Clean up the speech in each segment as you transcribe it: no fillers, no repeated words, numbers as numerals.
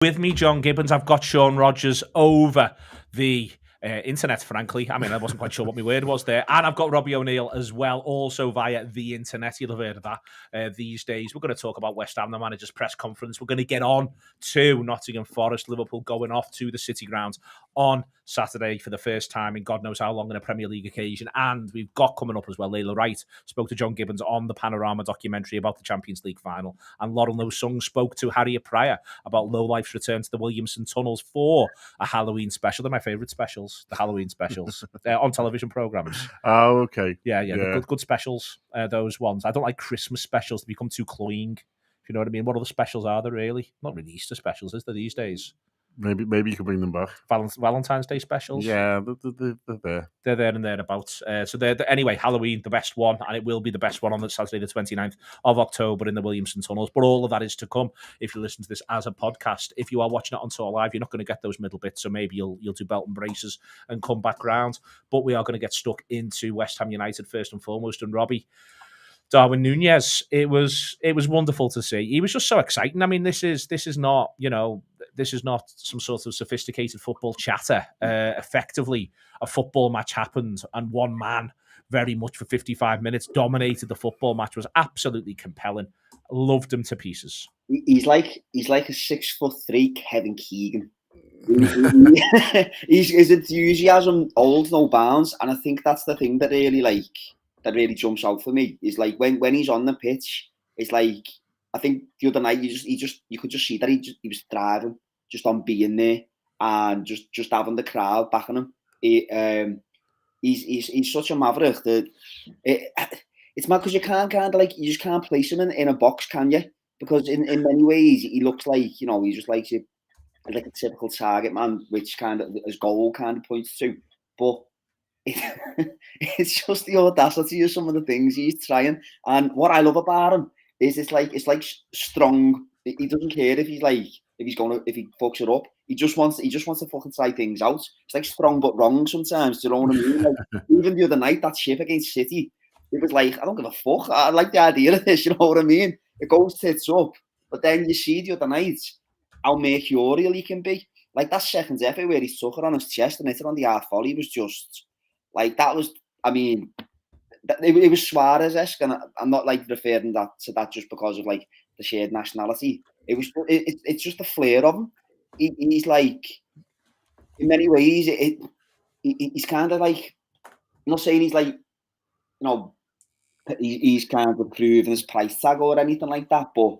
With me, John Gibbons. I've got Sean Rogers over the internet, frankly. I mean, I wasn't quite sure what my word was there. And I've got Robbie O'Neill as well, also via the internet. You'll have heard of that these days. We're going to talk about West Ham, the manager's press conference. We're going to get on to Nottingham Forest, Liverpool going off to the City grounds on Saturday for the first time in God knows how long in a Premier League occasion. And we've got coming up as well, Layla Wright spoke to John Gibbons on the Panorama documentary about the Champions League final. And Laurel No Sung spoke to Harriet Pryor about Lowlife's return to the Williamson Tunnels for a Halloween special. They're my favourite specials, the Halloween specials, on television programmes. Oh, okay. Yeah. Good specials, those ones. I don't like Christmas specials. They become too cloying, if you know what I mean. What other specials are there, really? Not really Easter specials, is there, these days? Maybe you can bring them back. Valentine's Day specials? Yeah, they're there. They're there and thereabouts. Anyway, Halloween, the best one, and it will be the best one on the Saturday, the 29th of October in the Williamson Tunnels. But all of that is to come if you listen to this as a podcast. If you are watching it on TAW Live, you're not going to get those middle bits, so maybe you'll do belt and braces and come back round. But we are going to get stuck into West Ham United first and foremost. And Robbie, Darwin Nunez, it was wonderful to see. He was just so exciting. I mean, this is not, this is not some sort of sophisticated football chatter. Effectively, a football match happened, and one man, very much for 55 minutes, dominated the football match. Was absolutely compelling. Loved him to pieces. He's like a 6'3" Kevin Keegan. His enthusiasm holds no bounds, and I think that's the thing that really jumps out for me. Is like when he's on the pitch, it's like, I think the other night you could just see that he was thriving just on being there and just having the crowd backing him. He's such a maverick that it's mad, because you can't you just can't place him in a box, can you? Because in many ways he looks like, he's just like a typical target man, which kind of his goal kind of points to, but it's just the audacity of some of the things he's trying. And what I love about him is it's like strong. He doesn't care if he fucks it up. He just wants to fucking try things out. It's like strong but wrong sometimes. Do you know what I mean? Like, even the other night, that shift against City, it was like, I don't give a fuck. I like the idea of this. You know what I mean? It goes tits up, but then you see the other night how mercurial he can be. Like that second effort where he took it on his chest and hit it on the half volley was just like, that was, I mean, it was Suarez-esque, and I'm not like referring to that just because of like the shared nationality. It's just the flair of him. He's like, in many ways, he's kind of like, I'm not saying he's like, he's kind of proving his price tag or anything like that, but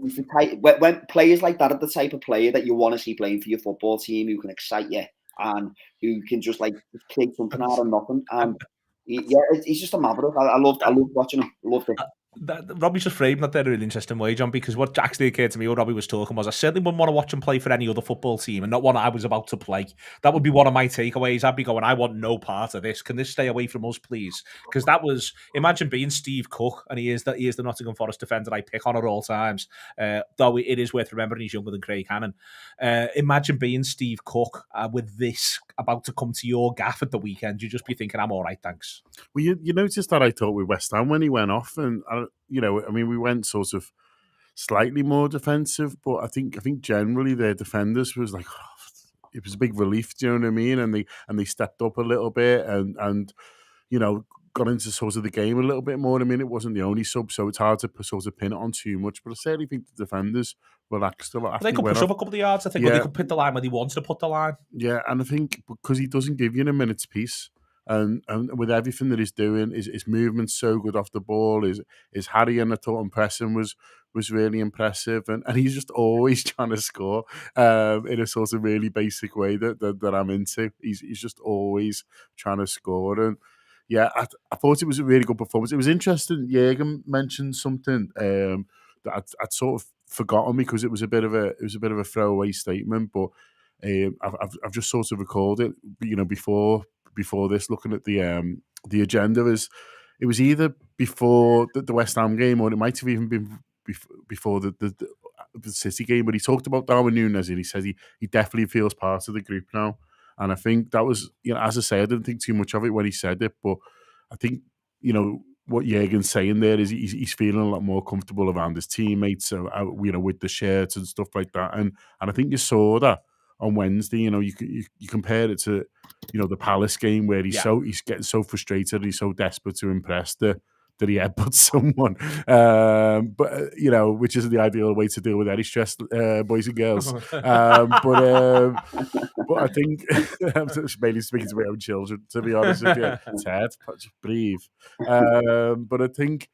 he's the type, when players like that are the type of player that you want to see playing for your football team, who can excite you and who can just like take something out of nothing. And he's just a maverick. I loved watching him. Loved it. Robbie's just framed that there in a really interesting way, John, because what actually occurred to me when Robbie was talking was, I certainly wouldn't want to watch him play for any other football team, and not one I was about to play. That would be one of my takeaways. I'd be going, I want no part of this. Can this stay away from us, please? Because that was, imagine being Steve Cook, and he is the Nottingham Forest defender I pick on at all times, though it is worth remembering he's younger than Craig Hannon. Imagine being Steve Cook with this about to come to your gaff at the weekend. You'd just be thinking, I'm all right, thanks. Well, you noticed that, I thought, with West Ham when he went off, and we went sort of slightly more defensive, but I think generally their defenders was like, it was a big relief. Do you know what I mean? And they stepped up a little bit and got into sort of the game a little bit more. I mean, it wasn't the only sub, so it's hard to sort of pin it on too much. But I certainly think the defenders relaxed a lot. They could push up a couple of yards, I think, or they could put the line where they wanted to put the line. Yeah, and I think because he doesn't give you a minute's peace. And with everything that he's doing, his movement's so good off the ball. His Harry and I thought and pressing was really impressive, and he's just always trying to score in a sort of really basic way that I'm into. He's just always trying to score, and yeah, I thought it was a really good performance. It was interesting. Jürgen mentioned something that I'd sort of forgotten, because it was a bit of a throwaway statement, but I've just sort of recalled it. Before this, looking at the agenda, it was either before the West Ham game, or it might have even been before the City game, but he talked about Darwin Nunez, and he said he definitely feels part of the group now. And I think that was, as I say, I didn't think too much of it when he said it, but I think, what Jurgen's saying there is he's feeling a lot more comfortable around his teammates, so with the shirts and stuff like that. And I think you saw that on Wednesday. You compare it to the Palace game where he's getting so frustrated, he's so desperate to impress that he headbutts someone. But which isn't the ideal way to deal with any stress, boys and girls. But I think I'm mainly speaking to my own children, to be honest with you. Ted, just breathe. But I think,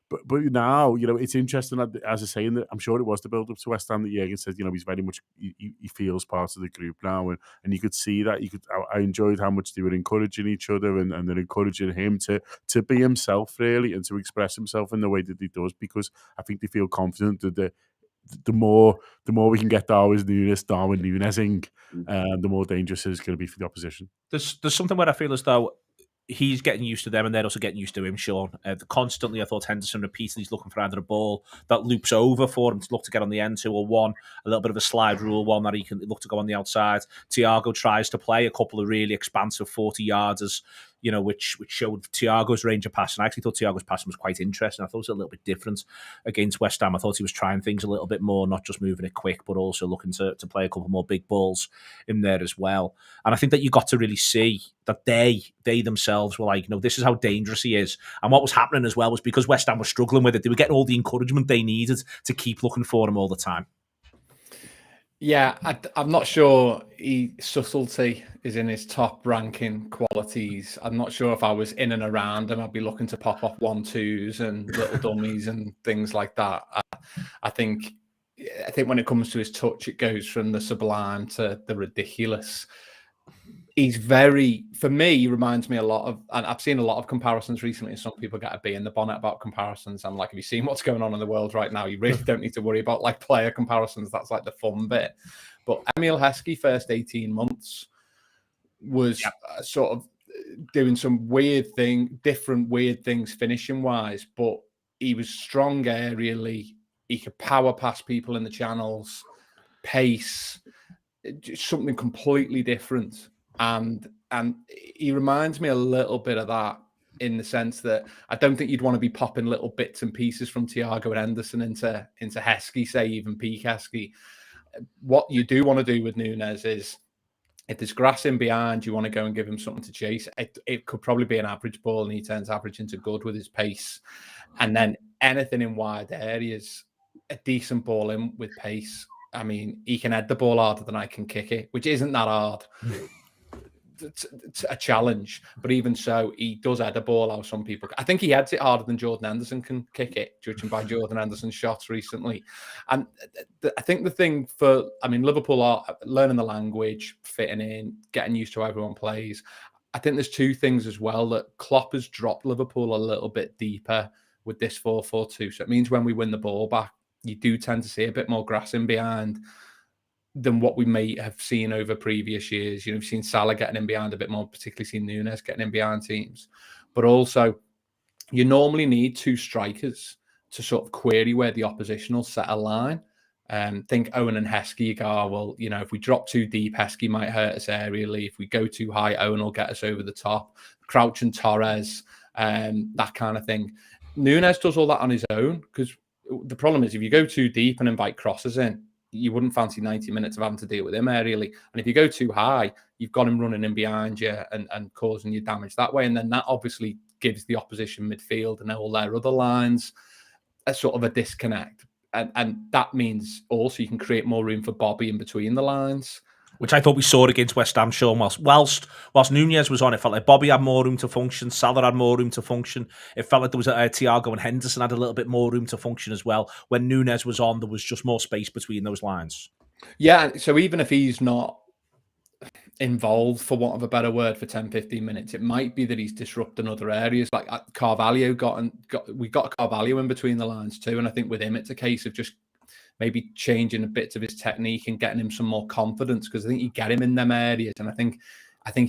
but now, it's interesting, as I say, and I'm sure it was the build up to West Ham that Jurgen said, he's very much, he feels part of the group now. And you could see that. I enjoyed how much they were encouraging each other and they're encouraging him to be himself, really, and to express himself in the way that he does, because I think they feel confident that the more we can get Darwin Nunez-ing, the more dangerous it's going to be for the opposition. There's something where I feel as though he's getting used to them and they're also getting used to him, Sean. Constantly, I thought Henderson repeatedly is looking for either a ball that loops over for him to look to get on the end 2 or 1, a little bit of a slide rule one that he can look to go on the outside. Thiago tries to play a couple of really expansive 40-yarders, which showed Thiago's range of passing. I actually thought Thiago's passing was quite interesting. I thought it was a little bit different against West Ham. I thought he was trying things a little bit more, not just moving it quick, but also looking to play a couple more big balls in there as well. And I think that you got to really see that they themselves were like, this is how dangerous he is. And what was happening as well was because West Ham was struggling with it, they were getting all the encouragement they needed to keep looking for him all the time. Yeah, I'm not sure subtlety is in his top ranking qualities. I'm not sure if I was in and around him, I'd be looking to pop off 1-2s and little dummies and things like that. I think when it comes to his touch, it goes from the sublime to the ridiculous. For me, he reminds me a lot of, and I've seen a lot of comparisons recently. Some people get a bee in the bonnet about comparisons. I'm like, have you seen what's going on in the world right now? You really don't need to worry about player comparisons. That's the fun bit. But Emile Heskey, first 18 months, was sort of doing some different weird things finishing wise, but he was strong aerially. He could power pass people in the channels, pace, something completely different. And he reminds me a little bit of that in the sense that I don't think you'd want to be popping little bits and pieces from Thiago and Henderson into Heskey, say even peak Heskey. What you do want to do with Nunez is, if there's grass in behind, you want to go and give him something to chase. It could probably be an average ball, and he turns average into good with his pace. And then anything in wide areas, a decent ball in with pace. I mean, he can head the ball harder than I can kick it, which isn't that hard. It's a challenge, but even so, he does head a ball out. Some people, I think he heads it harder than Jordan Henderson can kick it, judging by Jordan Henderson's shots recently. And I think the thing Liverpool are learning the language, fitting in, getting used to how everyone plays. I think there's 2 things as well, that Klopp has dropped Liverpool a little bit deeper with this 4-4-2. So it means when we win the ball back, you do tend to see a bit more grass in behind than what we may have seen over previous years. You've seen Salah getting in behind a bit more, particularly seen Nunez getting in behind teams. But also, you normally need 2 strikers to sort of query where the opposition will set a line. Think Owen and Heskey, you go, if we drop too deep, Heskey might hurt us aerially. If we go too high, Owen will get us over the top. Crouch and Torres, that kind of thing. Nunez does all that on his own, because the problem is if you go too deep and invite crosses in, you wouldn't fancy 90 minutes of having to deal with him aerially. And if you go too high, you've got him running in behind you and causing you damage that way. And then that obviously gives the opposition midfield and all their other lines a sort of a disconnect. And that means also you can create more room for Bobby in between the lines. Which I thought we saw against West Ham, Sean. Whilst Nunez was on, it felt like Bobby had more room to function, Salah had more room to function. It felt like there was Thiago and Henderson had a little bit more room to function as well. When Nunez was on, there was just more space between those lines. Yeah, so even if he's not involved, for want of a better word, for 10, 15 minutes, it might be that he's disrupting other areas. Like Carvalho we got Carvalho in between the lines too. And I think with him, it's a case of just maybe changing a bit of his technique and getting him some more confidence, because I think you get him in them areas. And I think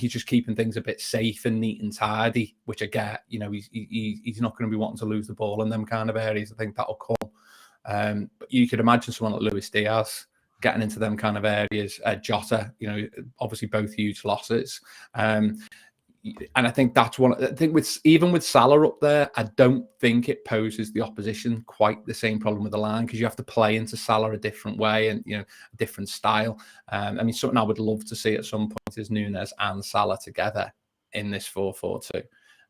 he's just keeping things a bit safe and neat and tidy, which I get. He's not going to be wanting to lose the ball in them kind of areas. I think that'll come. But you could imagine someone like Luis Diaz getting into them kind of areas. Jota, obviously both huge losses. and I think that's one. I think even with Salah up there, I don't think it poses the opposition quite the same problem with the line, because you have to play into Salah a different way and a different style. I mean, something I would love to see at some point is Nunez and Salah together in this 4-4-2.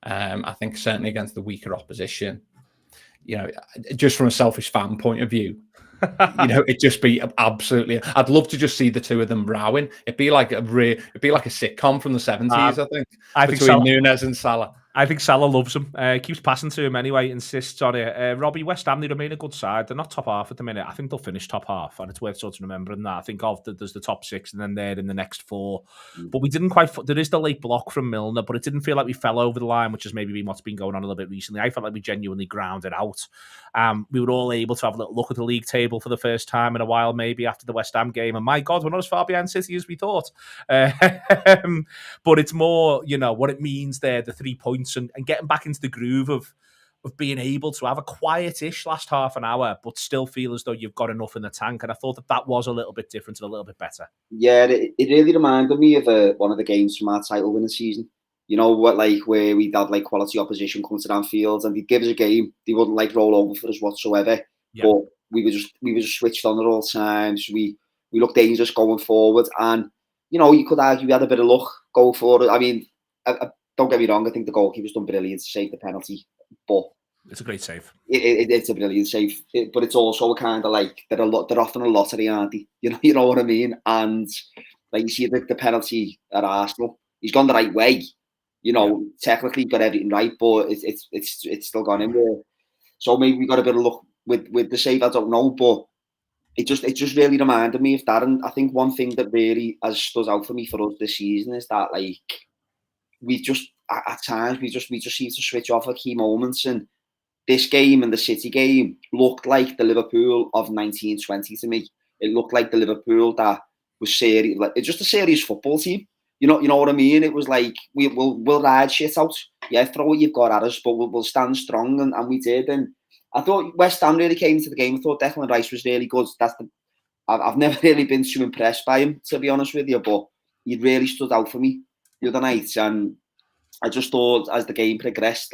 I think certainly against the weaker opposition, just from a selfish fan point of view, it'd just be absolutely. I'd love to just see the two of them rowing. It'd be like a sitcom from the 70s. I think between Nunez and Salah. I think Salah loves him. Keeps passing to him anyway. Insists on it. Robbie, West Ham, they remain a good side. They're not top half at the minute. I think they'll finish top half, and it's worth sort of remembering that. I think there's the top 6, and then they're in the next 4. But we didn't quite. There is the late block from Milner, but it didn't feel like we fell over the line, which has maybe been what's been going on a little bit recently. I felt like we genuinely grounded out. We were all able to have a little look at the league table for the first time in a while, maybe after the West Ham game. And my God, we're not as far behind City as we thought. But it's more, what it means there, the 3 points and getting back into the groove of being able to have a quiet-ish last half an hour, but still feel as though you've got enough in the tank. And I thought that was a little bit different and a little bit better. Yeah, it really reminded me of one of the games from our title-winning season. Where we'd had quality opposition come to Anfield and they'd give us a game. They wouldn't roll over for us whatsoever. Yeah. But we were just switched on at all times. We looked dangerous going forward, and you could argue we had a bit of luck going forward. I mean, don't get me wrong. I think the goalkeeper's done brilliant to save the penalty, but it's a great save. It's a brilliant save, but it's also a kind of they're often a lottery, aren't they? You know what I mean? And you see the penalty at Arsenal, he's gone the right way. Technically got everything right, but it's still gone in there. So maybe we got a bit of luck with the save. I don't know, but it just really reminded me of that. And I think one thing that really has stood out for me for us this season is that we just at times we just seem to switch off at key moments. And this game and the City game looked like the Liverpool of 1920 to me. It looked like the Liverpool that was serious, it's just a serious football team. You know what I mean? It was we'll ride shit out. Yeah, throw what you've got at us, but we'll stand strong, and we did. And I thought West Ham really came into the game. I thought Declan Rice was really good. I've never really been too impressed by him, to be honest with you, but he really stood out for me the other night. And I just thought as the game progressed,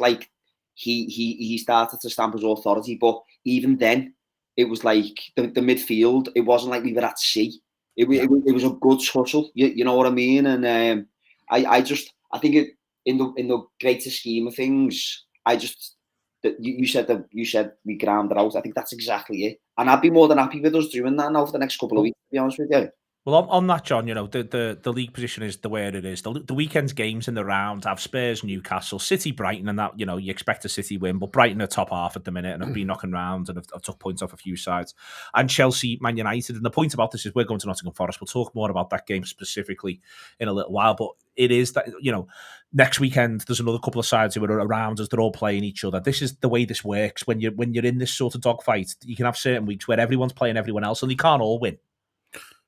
he started to stamp his authority. But even then, it was the midfield. It wasn't like we were at sea. It was a good tussle, you know what I mean? And I think in the greater scheme of things, you said we grounded out. I think that's exactly it, and I'd be more than happy with us doing that now for the next couple of weeks, to be honest with you. Well, on that, John, the league position is the way it is. The weekend's games in the round have Spurs, Newcastle, City, Brighton, and that, you expect a City win, but Brighton are top half at the minute and have been knocking around and have took points off a few sides. And Chelsea, Man United. And the point about this is we're going to Nottingham Forest. We'll talk more about that game specifically in a little while, but it is that, next weekend there's another couple of sides who are around us. They're all playing each other. This is the way this works. When you're in this sort of dogfight, you can have certain weeks where everyone's playing everyone else and they can't all win.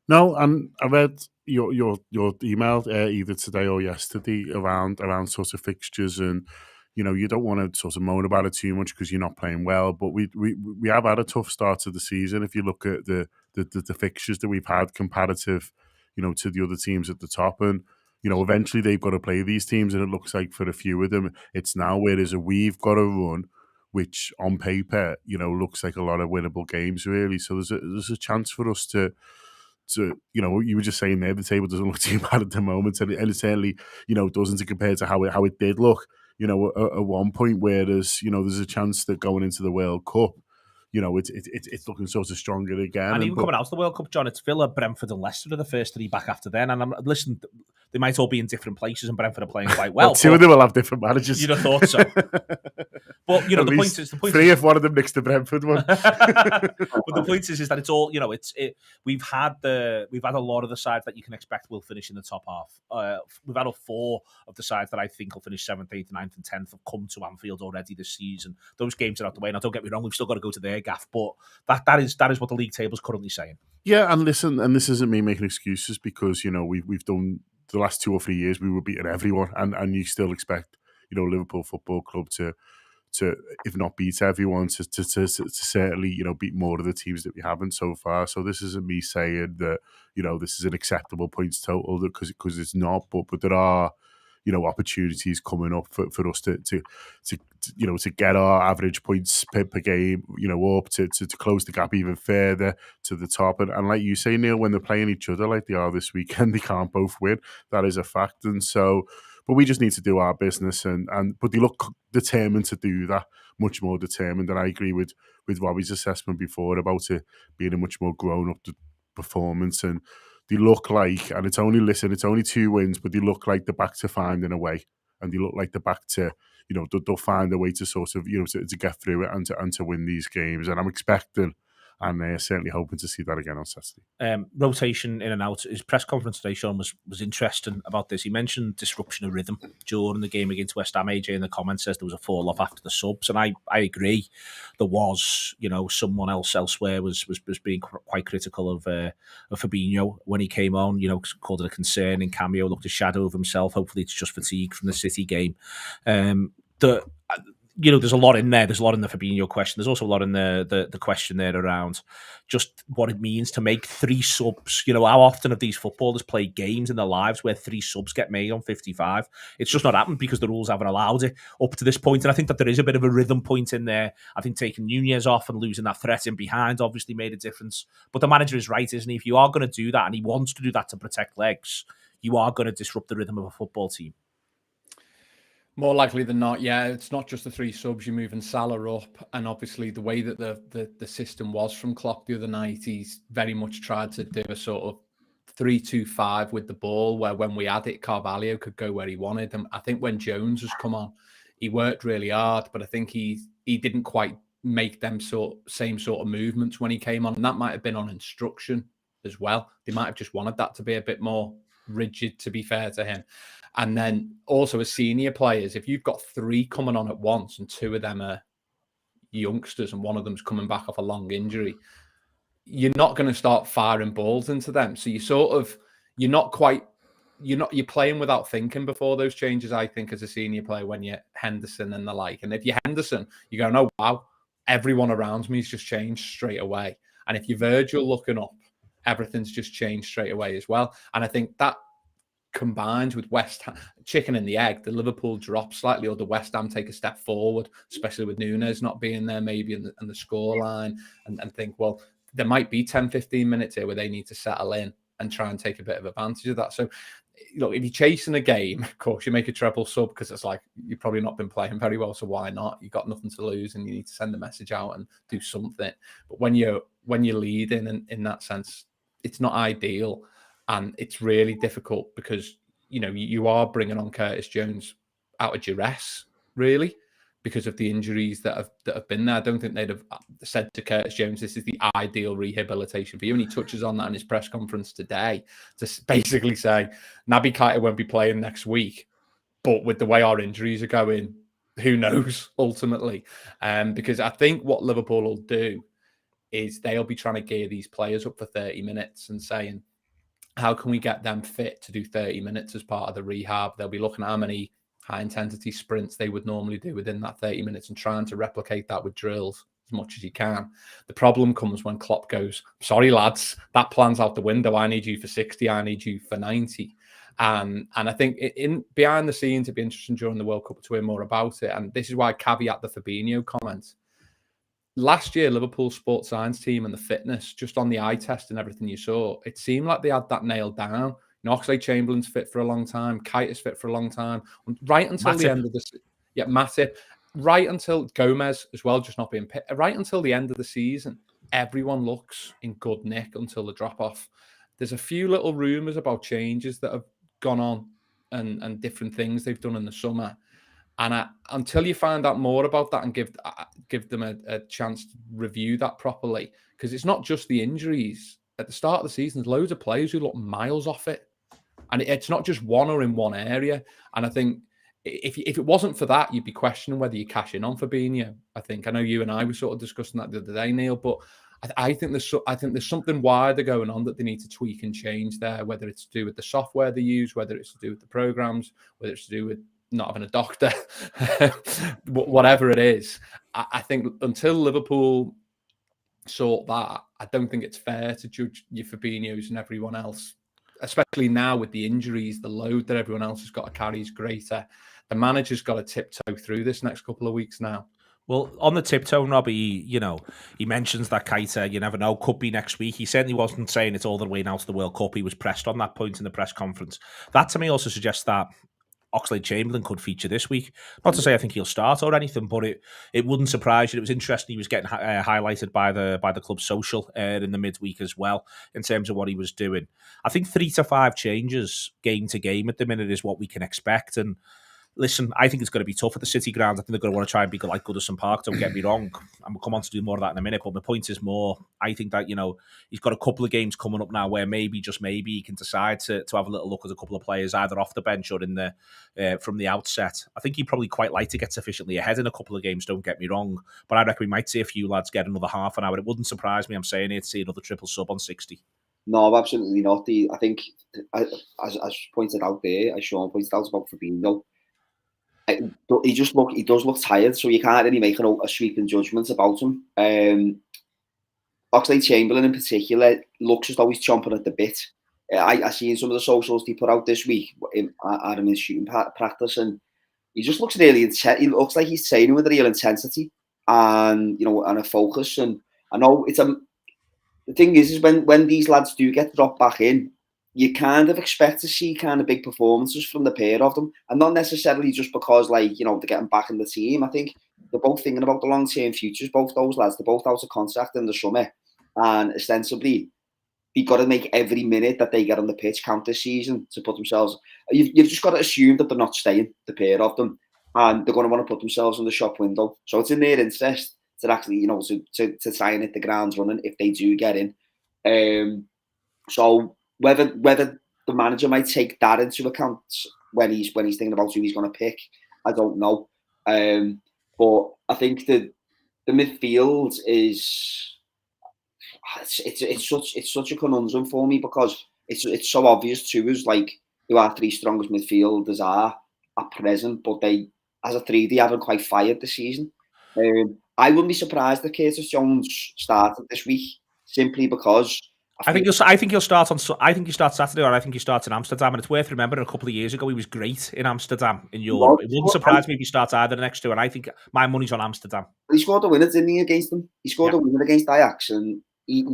No, and I read your email either today or yesterday around sort of fixtures, and you don't want to sort of moan about it too much because you're not playing well. But we have had a tough start to the season. If you look at the fixtures that we've had comparative, to the other teams at the top, and eventually they've got to play these teams, and it looks like for a few of them it's now whereas we've got a run which on paper looks like a lot of winnable games really. So there's a chance for us to you were just saying there, the table doesn't look too bad at the moment, and it certainly, doesn't compare to how it did look, at one point. Whereas, there's a chance that going into the World Cup, it's looking sort of stronger again. And even coming out of the World Cup, John, it's Villa, Brentford, and Leicester are the first 3 back after then. And listen, they might all be in different places, and Brentford are playing quite well. 2 of them will have different managers. You'd have thought so. But the point is, 3 if one of them next to Brentford one. But the point is that it's all we've had a lot of the sides that you can expect will finish in the top half. We've had 4 of the sides that I think will finish 7th, 8th, 9th, and 10th have come to Anfield already this season. Those games are out the way. Now, don't get me wrong, we've still got to go to their gaff, but that is what the league table is currently saying. Yeah, and listen, and this isn't me making excuses because we've done the last 2 or 3 years we were beating everyone, and you still expect Liverpool Football Club to if not beat everyone to certainly beat more of the teams that we haven't so far. So this isn't me saying that this is an acceptable points total because it's not, but there are opportunities coming up for us to get our average points per game, up to close the gap even further to the top. And like you say, Neil, when they're playing each other like they are this weekend, they can't both win. That is a fact. And so, but we just need to do our business, but they look determined to do that, much more determined. And I agree with Robbie's assessment before about it being a much more grown-up performance. And they look like, and it's only 2 wins, but they look like they're back to finding a way. And they look like they're back to, they'll find a way to sort of, to get through it and to win these games. And I'm expecting, and certainly hoping to see that again on Saturday. Rotation in and out. His press conference today, Sean, was interesting about this. He mentioned disruption of rhythm during the game against West Ham. AJ in the comments says there was a fall off after the subs, and I agree. There was, someone else elsewhere was being quite critical of Fabinho when he came on. Called it a concerning cameo, looked a shadow of himself. Hopefully, it's just fatigue from the City game. There's a lot in there. There's a lot in the Fabinho question. There's also a lot in the question there around just what it means to make 3 subs. How often have these footballers played games in their lives where 3 subs get made on 55? It's just not happened because the rules haven't allowed it up to this point. And I think that there is a bit of a rhythm point in there. I think taking Nunez off and losing that threat in behind obviously made a difference. But the manager is right, isn't he? If you are going to do that, and he wants to do that to protect legs, you are going to disrupt the rhythm of a football team. More likely than not, yeah. It's not just the 3 subs. You're moving Salah up, and obviously the way that the system was from Klopp the other night, he's very much tried to do a sort of 3-2-5 with the ball, where when we had it, Carvalho could go where he wanted. And I think when Jones has come on, he worked really hard, but I think he didn't quite make them same sort of movements when he came on, and that might have been on instruction as well. They might have just wanted that to be a bit more rigid, to be fair to him. And then also as senior players, if you've got 3 coming on at once and 2 of them are youngsters and one of them's coming back off a long injury, you're not going to start firing balls into them. So you're playing without thinking before those changes, I think, as a senior player, when you're Henderson and the like. And if you're Henderson, you go, oh, wow, everyone around me's just changed straight away. And if you're Virgil looking up, everything's just changed straight away as well. And I think that combined with West Ham, chicken and the egg, the Liverpool drop slightly, or the West Ham take a step forward, especially with Nunez not being there maybe in the scoreline, and think, well, there might be 10-15 minutes here where they need to settle in and try and take a bit of advantage of that. So, if you're chasing a game, of course, you make a treble sub because it's like you've probably not been playing very well, so why not? You've got nothing to lose and you need to send a message out and do something. But when you're leading in that sense, it's not ideal. And it's really difficult because, you are bringing on Curtis Jones out of duress, really, because of the injuries that have been there. I don't think they'd have said to Curtis Jones, this is the ideal rehabilitation for you. And he touches on that in his press conference today to basically say, Naby Keita won't be playing next week. But with the way our injuries are going, who knows, ultimately. Because I think what Liverpool will do is they'll be trying to gear these players up for 30 minutes and saying, how can we get them fit to do 30 minutes as part of the rehab? They'll be looking at how many high-intensity sprints they would normally do within that 30 minutes and trying to replicate that with drills as much as you can. The problem comes when Klopp goes, sorry, lads, that plan's out the window. I need you for 60. I need you for 90. And I think in behind the scenes, it'd be interesting during the World Cup to hear more about it. And this is why I caveat the Fabinho comment. Last year, Liverpool's sports science team and the fitness, just on the eye test and everything you saw, it seemed like they had that nailed down. Oxlade-Chamberlain's fit for a long time. Keita's fit for a long time. Right until the end of the season. Yeah, Matip. Right until Gomez as well, just not being picked. Right until the end of the season, everyone looks in good nick until the drop-off. There's a few little rumours about changes that have gone on and different things they've done in the summer. And until you find out more about that and give them a chance to review that properly, because it's not just the injuries. At the start of the season, there's loads of players who look miles off it. And it's not just one or in one area. And I think if it wasn't for that, you'd be questioning whether you cash in on Fabinho. I know you and I were sort of discussing that the other day, Neil, but I think there's something wider going on that they need to tweak and change there, whether it's to do with the software they use, whether it's to do with the programs, whether it's to do with not having a doctor, whatever it is. I think until Liverpool sort that, I don't think it's fair to judge your Fabinhos and everyone else especially now with the injuries, the load that everyone else has got to carry is greater. The manager's got to tiptoe through this next couple of weeks now. Well, on the tiptoe, Robbie, he mentions that Keita, you never know, could be next week. He certainly wasn't saying it's all the way now to the World Cup. He was pressed on that point in the press conference. That to me also suggests that Oxlade-Chamberlain could feature this week. Not to say I think he'll start or anything, but it wouldn't surprise you. It was interesting. He was getting highlighted by the club social in the midweek as well in terms of what he was doing. I think 3 to 5 changes game to game at the minute is what we can expect. And listen, I think it's going to be tough at the City ground. I think they're going to want to try and be like Goodison Park. Don't get me wrong. And we'll come on to do more of that in a minute. But my point is more, I think that, he's got a couple of games coming up now where maybe, just maybe, he can decide to have a little look at a couple of players either off the bench or in the from the outset. I think he'd probably quite like to get sufficiently ahead in a couple of games, don't get me wrong. But I reckon we might see a few lads get another half an hour. It wouldn't surprise me, I'm saying it, to see another triple sub on 60. No, absolutely not. I think, as pointed out there, as Sean pointed out about Fabinho, he does look tired, so you can't really make a sweeping judgment about him. Oxlade-Chamberlain in particular looks as though he's chomping at the bit. I see in some of the socials he put out this week at his shooting practice, and he just looks really intense. He looks like he's training with real intensity and and a focus. And I know the thing is when these lads do get dropped back in, you kind of expect to see kind of big performances from the pair of them, and not necessarily just because they're getting back in the team. I think they're both thinking about the long-term futures. Both those lads, they're both out of contract in the summer, and ostensibly you've got to make every minute that they get on the pitch count this season to put themselves. You've just got to assume that they're not staying, the pair of them, and they're going to want to put themselves in the shop window. So it's in their interest to actually, to try and hit the ground running if they do get in. So whether the manager might take that into account when he's thinking about who he's going to pick, I don't know. But I think the midfield is it's such a conundrum for me, because it's so obvious to us who our 3 strongest midfielders are at present, but they, as a 3, they haven't quite fired this season. I wouldn't be surprised if Curtis Jones started this week, simply because I think he'll start on. I think he starts Saturday, or I think he starts in Amsterdam. And it's worth remembering, a couple of years ago he was great in Amsterdam in Europe. It wouldn't surprise me if he starts either the next 2. And I think my money's on Amsterdam. He scored a winner, didn't he, against them? He scored a winner against Ajax, and he's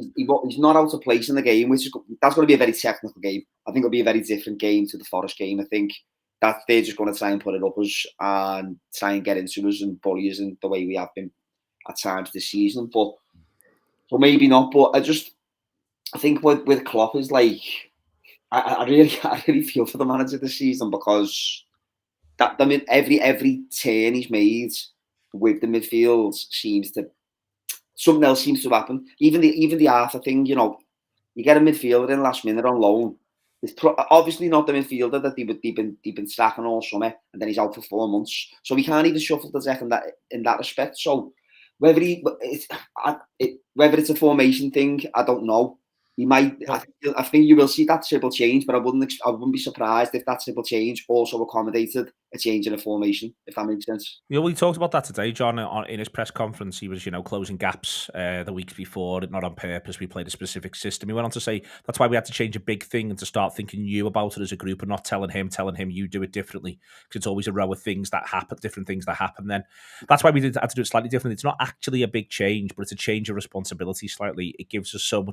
not out of place in the game. That's going to be a very technical game. I think it'll be a very different game to the Forest game. I think that they're just going to try and put it up us and try and get into us and bully us in the way we have been at times this season. But so maybe not. But I think with Klopp is I really feel for the manager this season, because every turn he's made with the midfield something else seems to happen. Even the Arthur thing, you get a midfielder in last minute on loan. It's obviously not the midfielder that they've been stacking all summer, and then he's out for 4 months, so we can't even shuffle the deck in that respect. So whether it's a formation thing, I don't know. He might. I think you will see that triple change, but I wouldn't be surprised if that triple change also accommodated a change in a formation, if that makes sense. We talked about that today, John, in his press conference. He was, closing gaps the weeks before, not on purpose. We played a specific system. He went on to say that's why we had to change a big thing and to start thinking new about it as a group, and not telling him you do it differently, because it's always a row of things that happen, different things that happen. Then that's why we had to do it slightly differently. It's not actually a big change, but it's a change of responsibility slightly. It gives us so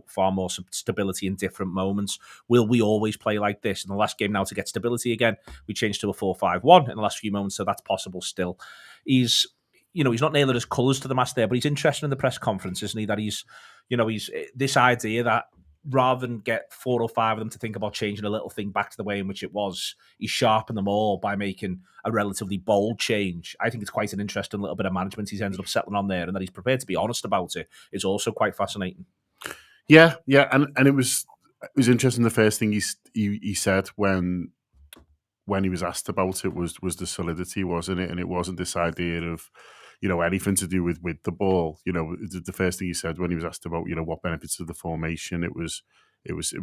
far more stability in different moments. Will we always play like this? In the last game now, to get stability again, we changed to a 4-5-1 in the last few moments, so that's possible still. He's not nailing his colours to the mast there, but he's interested in the press conference, isn't he? That he's this idea that rather than get 4 or 5 of them to think about changing a little thing back to the way in which it was, he's sharpened them all by making a relatively bold change. I think it's quite an interesting little bit of management he's ended up settling on there, and that he's prepared to be honest about it is also quite fascinating. Yeah, and it was interesting. The first thing he said when he was asked about it was the solidity, wasn't it? And it wasn't this idea of anything to do with the ball. The first thing he said when he was asked about what benefits of the formation, it was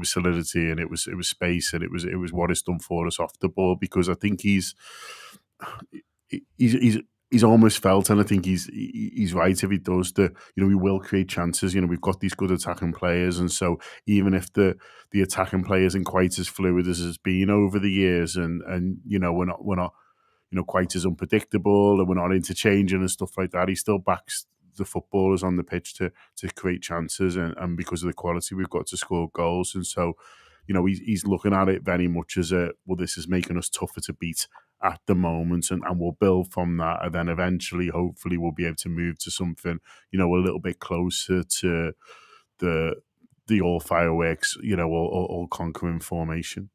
solidity, and it was space, and it was what it's done for us off the ball. Because I think he's he's almost felt, and I think he's right if he does, that, you know, we will create chances. You know, we've got these good attacking players, and so even if the attacking play isn't quite as fluid as it's been over the years, and you know, we're not you know, quite as unpredictable, and we're not interchanging and stuff like that, he still backs the footballers on the pitch to create chances, and because of the quality we've got to score goals. And so, you know, he's looking at it very much as well, this is making us tougher to beat at the moment, and we'll build from that, and then eventually, hopefully, we'll be able to move to something, you know, a little bit closer to the all fireworks, you know, all conquering formation.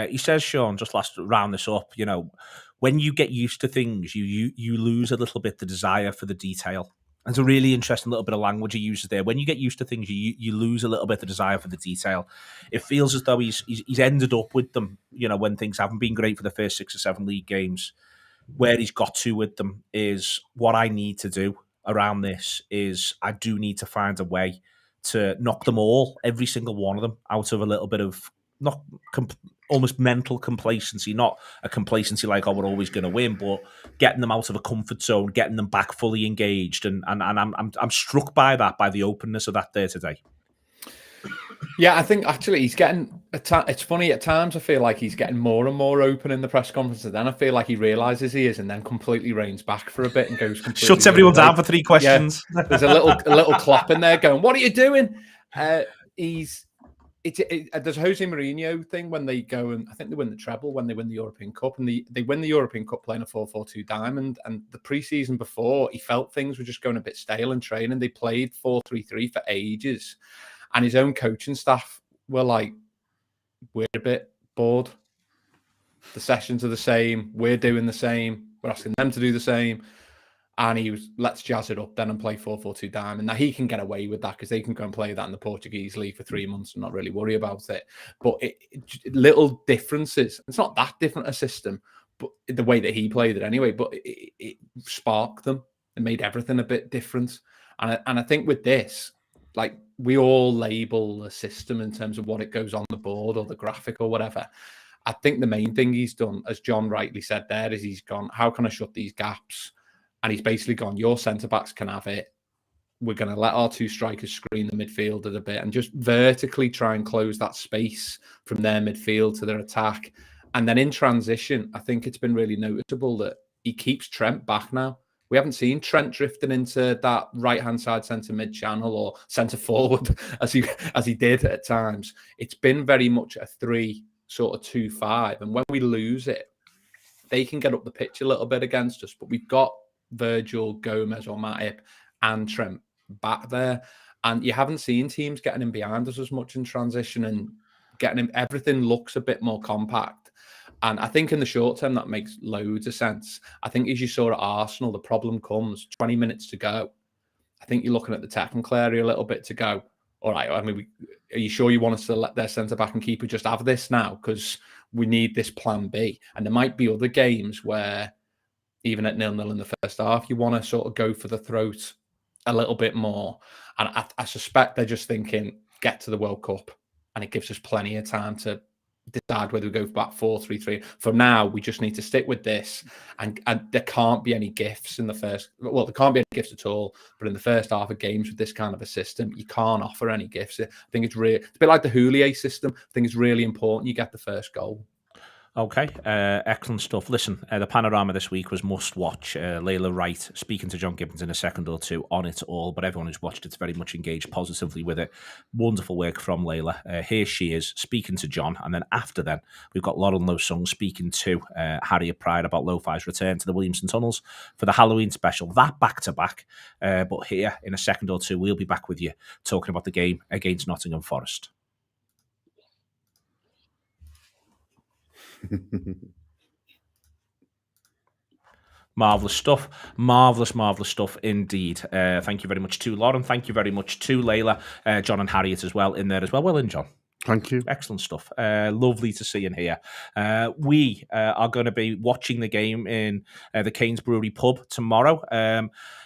He says, Sean, just last round this up, you know, when you get used to things, you lose a little bit the desire for the detail. It's a really interesting little bit of language he uses there. When you get used to things, you lose a little bit the desire for the detail. It feels as though he's ended up with them, you know, when things haven't been great for the first 6 or 7 league games. Where he's got to with them is, what I need to do around this is I do need to find a way to knock them all, every single one of them, out of a little bit of almost mental complacency, not a complacency like, oh, we're always going to win, but getting them out of a comfort zone, getting them back fully engaged, and I'm struck by that, by the openness of that there today. Yeah, I think actually he's getting. It's funny at times. I feel like he's getting more and more open in the press conferences. Then I feel like he realizes he is, and then completely reins back for a bit and goes completely. Shuts everyone down for 3 questions. Yeah, there's a little clap in there going, "What are you doing?" There's a Jose Mourinho thing when they go, and I think they win the treble when they win the European Cup, and they win the European Cup playing a 4-4-2 diamond. And the pre-season before, he felt things were just going a bit stale in training. They played 4-3-3 for ages, and his own coaching staff were like, "We're a bit bored. The sessions are the same. We're doing the same. We're asking them to do the same." And he was, let's jazz it up then and play 4-4-2 diamond. Now he can get away with that because they can go and play that in the Portuguese league for 3 months and not really worry about it. But little differences. It's not that different a system, but the way that he played it anyway. But it sparked them. It made everything a bit different. And I think with this, like, we all label a system in terms of what it goes on the board or the graphic or whatever. I think the main thing he's done, as John rightly said there, is he's gone, how can I shut these gaps? And he's basically gone, your centre-backs can have it. We're going to let our 2 strikers screen the midfield a bit and just vertically try and close that space from their midfield to their attack. And then in transition, I think it's been really noticeable that he keeps Trent back now. We haven't seen Trent drifting into that right-hand side centre mid-channel or centre forward as he did at times. It's been very much a 3 sort of 2-5. And when we lose it, they can get up the pitch a little bit against us, but we've got Virgil, Gomez or Matip and Trent back there, and you haven't seen teams getting in behind us as much in transition and getting him. Everything looks a bit more compact, and I think in the short term that makes loads of sense. I think as you saw at Arsenal, the problem comes 20 minutes to go. I think you're looking at the technical area a little bit to go, all right, I mean, are you sure you want us to let their centre-back and keeper just have this now? Because we need this plan B. And there might be other games where even at 0-0 in the first half, you want to sort of go for the throat a little bit more. And I suspect they're just thinking, get to the World Cup, and it gives us plenty of time to decide whether we go back 4-3-3. For now, we just need to stick with this, and there can't be any gifts in the first. Well, there can't be any gifts at all. But in the first half of games with this kind of a system, you can't offer any gifts. I think it's a bit like the Houllier system. I think it's really important you get the first goal. Okay, excellent stuff. Listen, the panorama this week was must watch. Layla Wright speaking to John Gibbons in a second or two on it all, but everyone who's watched it's very much engaged positively with it. Wonderful work from Layla. Here she is speaking to John, and then after then, we've got Lauren Lowe Sung speaking to Harriet Pride about Lo-Fi's return to the Williamson Tunnels for the Halloween special. That back-to-back, but here in a second or two, we'll be back with you talking about the game against Nottingham Forest. Marvellous stuff. Marvellous stuff indeed. Thank you very much to Lauren. Thank you very much to Layla, John and Harriet as well in there as well. Well in, John. Thank you. Excellent stuff. Lovely to see and hear. We are going to be watching the game in the Canes Brewery pub tomorrow.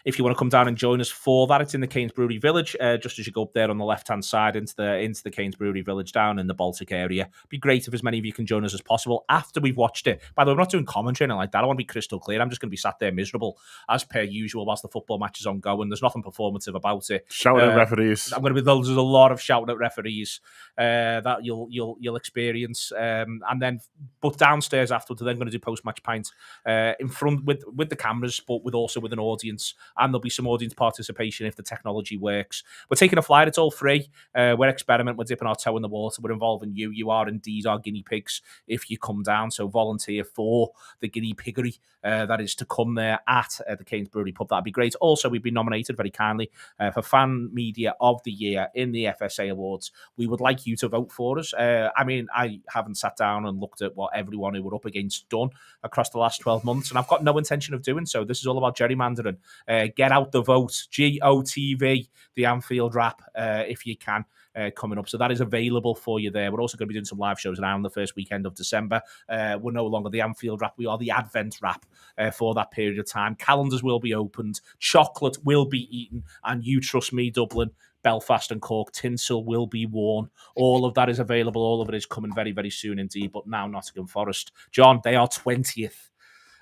If you want to come down and join us for that, it's in the Canes Brewery Village, just as you go up there on the left-hand side into the Canes Brewery Village down in the Baltic area. Be great if as many of you can join us as possible after we've watched it. By the way, we're not doing commentary and like that. I want to be crystal clear. I'm just going to be sat there miserable as per usual whilst the football match is ongoing. There's nothing performative about it. Shouting at referees. I'm going to be there's a lot of shouting at referees that you'll experience, but downstairs afterwards, they're going to do post-match pints in front with the cameras, but also with an audience, and there'll be some audience participation if the technology works. We're taking a flight; it's all free. We're experimenting. We're dipping our toe in the water. We're involving you. You are indeed our guinea pigs if you come down. So volunteer for the guinea piggery that is to come there at the Canes Brewery pub. That'd be great. Also, we've been nominated very kindly for Fan Media of the Year in the FSA Awards. We would like you to vote for us. I haven't sat down and looked at what everyone who we're up against done across the last 12 months, and I've got no intention of doing so. This is all about gerrymandering. Get out the vote. GOTV, the Anfield Wrap, if you can. Coming up. So that is available for you there. We're also going to be doing some live shows around the first weekend of December. We're no longer the Anfield Wrap. We are the Advent Wrap for that period of time. Calendars will be opened. Chocolate will be eaten. And you trust me, Dublin, Belfast and Cork, tinsel will be worn. All of that is available. All of it is coming very, very soon indeed. But now Nottingham Forest. John, they are 20th.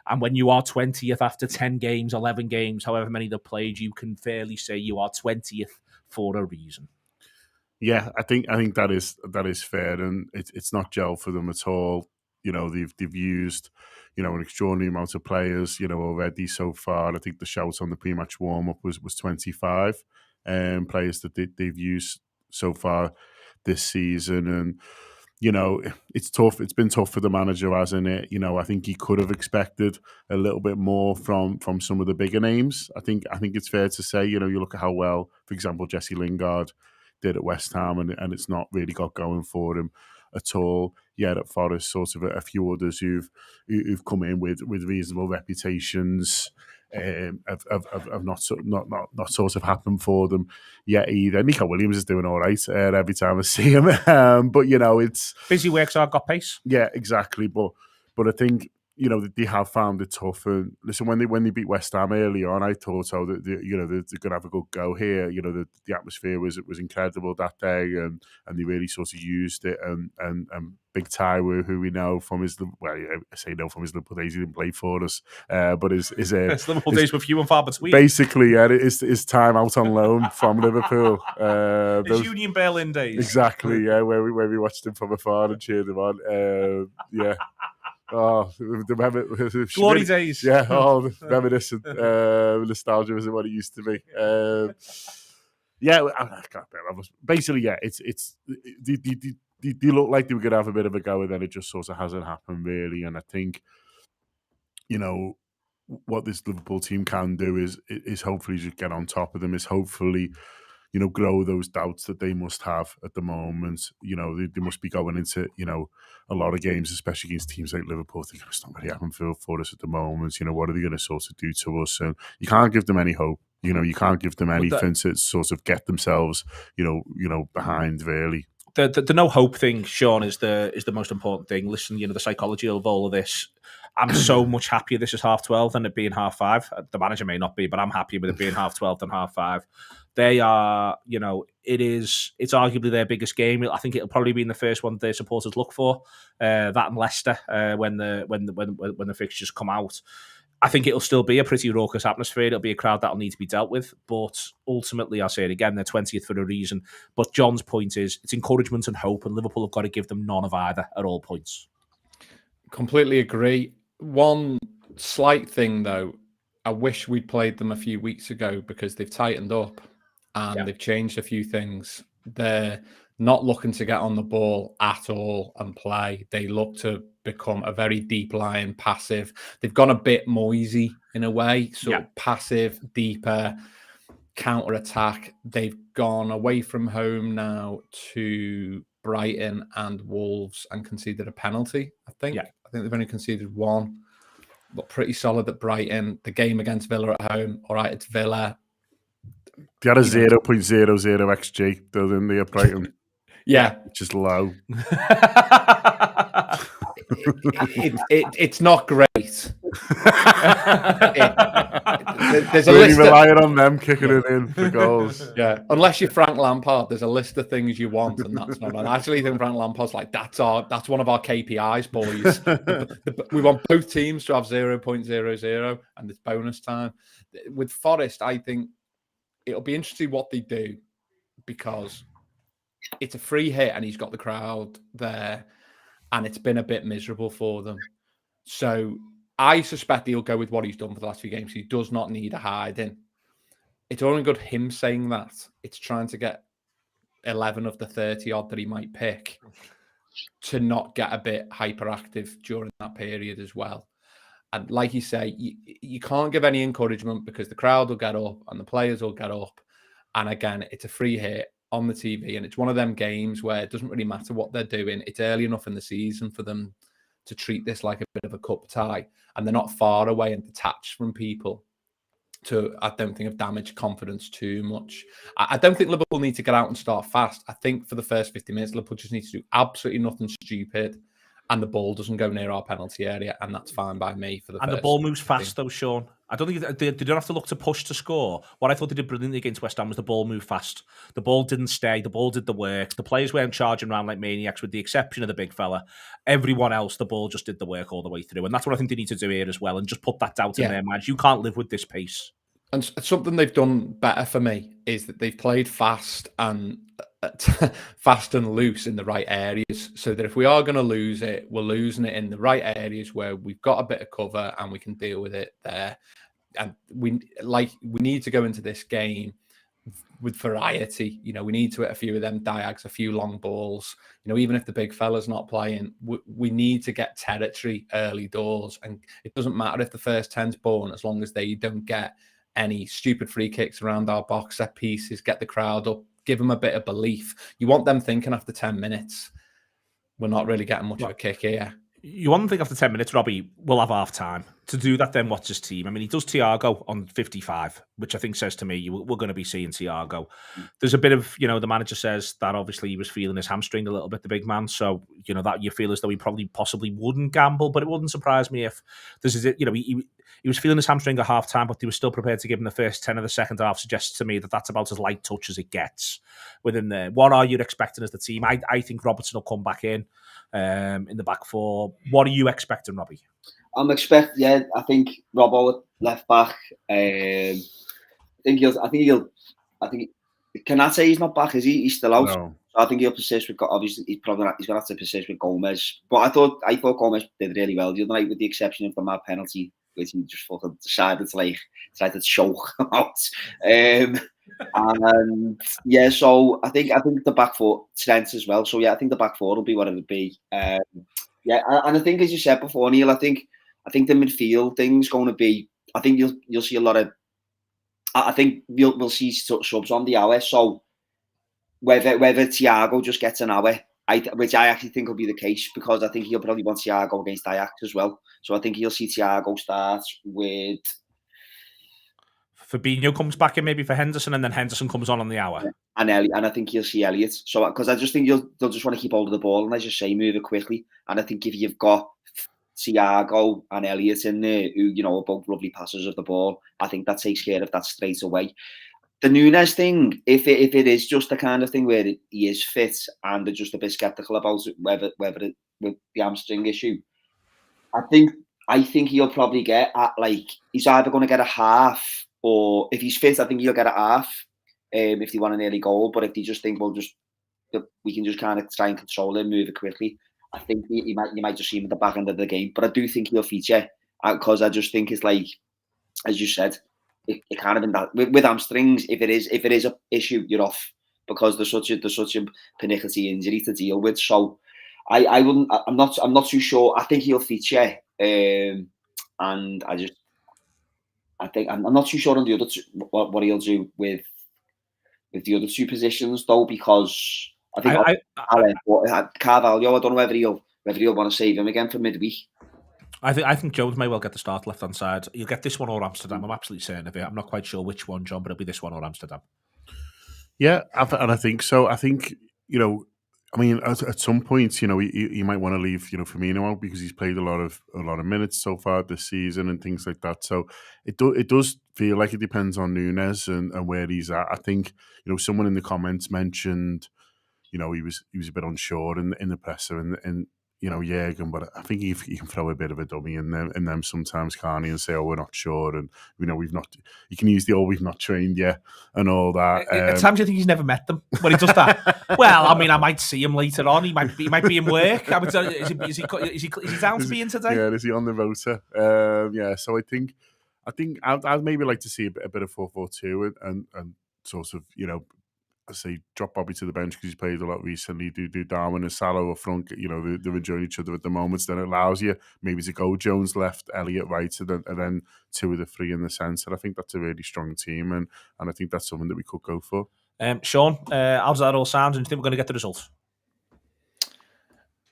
And when you are 20th after 10 games, 11 games, however many they've played, you can fairly say you are 20th for a reason. Yeah, I think that is fair, and it's not gel for them at all. You know, they've used, you know, an extraordinary amount of players, you know, already so far. I think the shout on the pre-match warm-up was 25 players that they've used so far this season, and you know, it's tough. It's been tough for the manager, hasn't it? You know, I think he could have expected a little bit more from some of the bigger names. I think it's fair to say, you know, you look at how well, for example, Jesse Lingard did at West Ham, and it's not really got going for him at all yet at Forest. Sort of a few others who've come in with reasonable reputations have not sort of happened for them yet either. Nico Williams is doing all right every time I see him, but you know, it's busy works hard, got pace. Yeah, exactly. But I think, you know, they have found it tough. And listen, when they beat West Ham early on, I thought, that they're going to have a good go here. You know, the atmosphere was incredible that day, and they really sort of used it. And Big Taiwo, who we know from his, well, I say no from his Liverpool days, he didn't play for us, but his Liverpool days were few and far between. Basically, yeah, his time out on loan from Liverpool. His Union Berlin days. Exactly, yeah, where we watched him from afar and cheered him on. Yeah. Oh, the glory days. Yeah, reminiscent. Nostalgia isn't what it used to be. Yeah, I can't remember. Basically, yeah, it's they look like they were going to have a bit of a go, and then it just sort of hasn't happened, really. And I think, you know, what this Liverpool team can do is hopefully just get on top of them, is hopefully, you know, grow those doubts that they must have at the moment. You know, they must be going into, you know, a lot of games, especially against teams like Liverpool, thinking it's not really happening for us at the moment. You know, what are they going to sort of do to us? And you can't give them any hope. You know, you can't give them anything to sort of get themselves, you know, behind, really. The no hope thing, Sean, is the most important thing. Listen, you know, the psychology of all of this. I'm so much happier this is 12:30 than it being 5:30. The manager may not be, but I'm happier with it being 12:30 than 5:30. They are, you know, it's arguably their biggest game. I think it'll probably be in the first one their supporters look for. That and Leicester when the fixtures come out. I think it'll still be a pretty raucous atmosphere. It'll be a crowd that'll need to be dealt with. But ultimately, I'll say it again, they're 20th for a reason. But John's point is it's encouragement and hope, and Liverpool have got to give them none of either at all points. Completely agree. One slight thing, though, I wish we'd played them a few weeks ago because they've tightened up and they've changed a few things. They're not looking to get on the ball at all and play. They look to become a very deep line, passive. They've gone a bit Moisey in a way, so passive, deeper, counter-attack. They've gone away from home now to Brighton and Wolves and conceded a penalty, I think. I think they've only conceded one, but pretty solid at Brighton. The game against Villa at home, all right, it's Villa. They had a 0.00 XG, didn't they, at Brighton? Yeah. which is low. It's not great. There's a Really list relying on them kicking it in for goals. Yeah, unless you're Frank Lampard, there's a list of things you want, and that's not. And I actually think Frank Lampard's like, that's one of our KPIs, boys. We want both teams to have 0.00, and it's bonus time. With Forest, I think it'll be interesting what they do, because it's a free hit and he's got the crowd there, and it's been a bit miserable for them. So I suspect he'll go with what he's done for the last few games. He does not need a hiding. It's only good him saying that. It's trying to get 11 of the 30 odd that he might pick to not get a bit hyperactive during that period as well. And like you say, you can't give any encouragement, because the crowd will get up and the players will get up. And again, it's a free hit on the TV, and it's one of them games where it doesn't really matter what they're doing. It's early enough in the season for them to treat this like a bit of a cup tie, and they're not far away and detached from people to, I don't think, have damaged confidence too much. I don't think Liverpool need to get out and start fast. I think for the first 50 minutes, Liverpool just needs to do absolutely nothing stupid, and the ball doesn't go near our penalty area, and that's fine by me for the And first the ball moves fast, though, Sean. I don't think they don't have to look to push to score. What I thought they did brilliantly against West Ham was the ball moved fast. The ball didn't stay. The ball did the work. The players weren't charging around like maniacs, with the exception of the big fella. Everyone else, the ball just did the work all the way through. And that's what I think they need to do here as well, and just put that doubt in their minds. You can't live with this pace. And something they've done better for me is that they've played fast and loose in the right areas, so that if we are going to lose it, we're losing it in the right areas where we've got a bit of cover and we can deal with it there. And we need to go into this game with variety. You know, we need to hit a few of them diags, a few long balls. You know, even if the big fella's not playing, we need to get territory early doors. And it doesn't matter if the first 10's born, as long as they don't get any stupid free kicks around our box, set pieces, get the crowd up, give them a bit of belief. You want them thinking after 10 minutes, we're not really getting much of a kick here. You want to think after 10 minutes, Robbie, we'll have half time. To do that, then what's his team? I mean, he does Thiago on 55, which I think says to me, we're going to be seeing Thiago. There's a bit of, the manager says that obviously he was feeling his hamstring a little bit, the big man. So, that you feel as though he possibly wouldn't gamble, but it wouldn't surprise me if this is it. He was feeling his hamstring at half time, but he was still prepared to give him the first 10 of the second half. Suggests to me that that's about as light touch as it gets within there. What are you expecting as the team? I think Robertson will come back in the back four. What are you expecting, Robbie? I think Robbo left back. I think Kanate, he's not back, is he? He's still out. No. So I think he'll persist with. Obviously, he's going to have to persist with Gomez. But I thought Gomez did really well the other night, with the exception of the mad penalty, which he just fucking decided to choke out. And yeah, so I think the back four strengths as well. So yeah, I think the back four will be what it would be. And I think, as you said before, Neil, I think the midfield thing's going to be. I think you'll see a lot of. I think we'll see subs on the hour. So whether Thiago just gets an hour, which I actually think will be the case, because I think he'll probably want Thiago against Ajax as well. So I think you'll see Thiago start with. Fabinho comes back in maybe for Henderson, and then Henderson comes on the hour. And I think you'll see Elliott. So because I just think they'll just want to keep hold of the ball, and as you say, move it quickly. And I think if you've got Thiago and Elliott in there, who are both lovely passers of the ball, I think that takes care of that straight away. The Nunez thing, if it is just the kind of thing where he is fit and they're just a bit sceptical about whether it, with the hamstring issue, I think he'll probably get he's either going to get a half, or if he's fit, I think he'll get a half. If they want an early goal, but if they just think we can just kind of try and control it, move it quickly, I think you might just see him at the back end of the game. But I do think he'll feature, because I just think it's like, as you said, it kind of in that with hamstrings. If it is a issue, you're off, because there's such a pernickety injury to deal with. So I'm not too sure. I think he'll feature, and I'm not too sure on the other two, what he'll do with the other two positions, though, because I think Carvalho, I don't know whether he'll want to save him again for midweek. I think Jones may well get the start left hand side. You'll get this one or Amsterdam. I'm absolutely certain of it. I'm not quite sure which one, John, but it'll be this one or Amsterdam. Yeah, and I think so. I think I mean, at some points, you might want to leave, Firmino out because he's played a lot of minutes so far this season and things like that. So it does feel like it depends on Nunez and where he's at. I think, someone in the comments mentioned, he was a bit unsure in the presser and Jürgen, but I think he can throw a bit of a dummy in them sometimes, can't he? And say, "Oh, we're not sure," and we've not. You can use the "oh, we've not trained yet" and all that. At times, you think he's never met them when he does that. Well, I mean, I might see him later on. He might be in work. I would say, is he down to be in today? Yeah, is he on the rotor? Yeah. So I think I'd maybe like to see a bit of 4-4-2 and sort of I say drop Bobby to the bench because he's played a lot recently. Do Darwin and Salah up front. They're enjoying each other at the moment. So then it allows you maybe to go Jones left, Elliott right, and then two of the three in the centre. I think that's a really strong team, and I think that's something that we could go for. Sean, how does that all sound? And do you think we're going to get the results?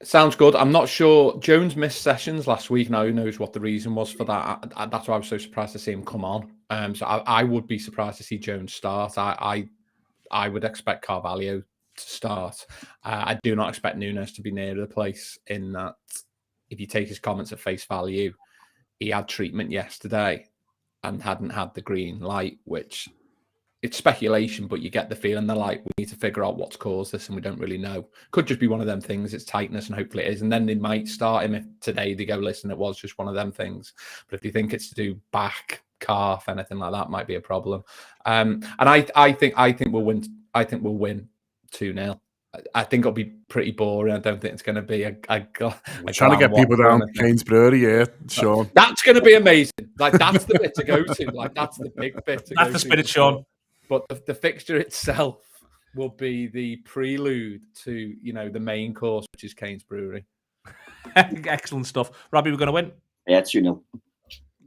Sounds good. I'm not sure. Jones missed sessions last week. Now who knows what the reason was for that? That's why I was so surprised to see him come on. So I would be surprised to see Jones start. I would expect Carvalho to start. I do not expect Nunez to be near the place in that if you take his comments at face value, he had treatment yesterday and hadn't had the green light, which it's speculation, but you get the feeling they're like, we need to figure out what's caused this and we don't really know. Could just be one of them things. It's tightness and hopefully it is. And then they might start him if today they go, listen, it was just one of them things. But if you think it's to do back, calf, anything like that might be a problem. And I think we'll win. I think we'll win 2-0. I think it'll be pretty boring. I don't think it's going to be a trying to get people down Kane's Brewery, yeah, Sean. That's going to be amazing. Like that's the bit to go to. Like that's the big bit. That's the spirit, Sean. But the fixture itself will be the prelude to the main course, which is Kane's Brewery. Excellent stuff, Robbie. We're going to win. Yeah, 2-0.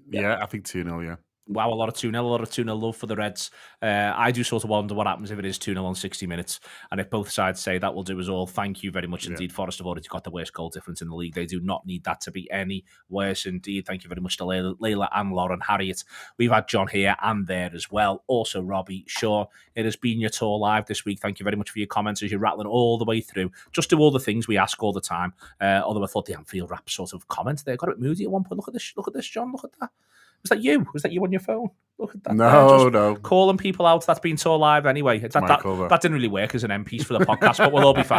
Yeah, I think 2-0, yeah. Wow, a lot of 2-0, a lot of 2-0 love for the Reds. I do sort of wonder what happens if it is 2-0 on 60 minutes. And if both sides say that will do us all, thank you very much indeed. Forest have already got the worst goal difference in the league. They do not need that to be any worse indeed. Thank you very much to Layla and Lauren Harriet. We've had John here and there as well. Also, Robbie, Sean, it has been your tour live this week. Thank you very much for your comments as you're rattling all the way through. Just do all the things we ask all the time. Although I thought the Anfield Wrap sort of comment there got a bit moody at one point. Look at this, John. Look at that. Was that you? Was that you on your phone? Look at that. No. Calling people out. That's been so live anyway. That didn't really work as an M piece for the podcast, but we'll all be fine.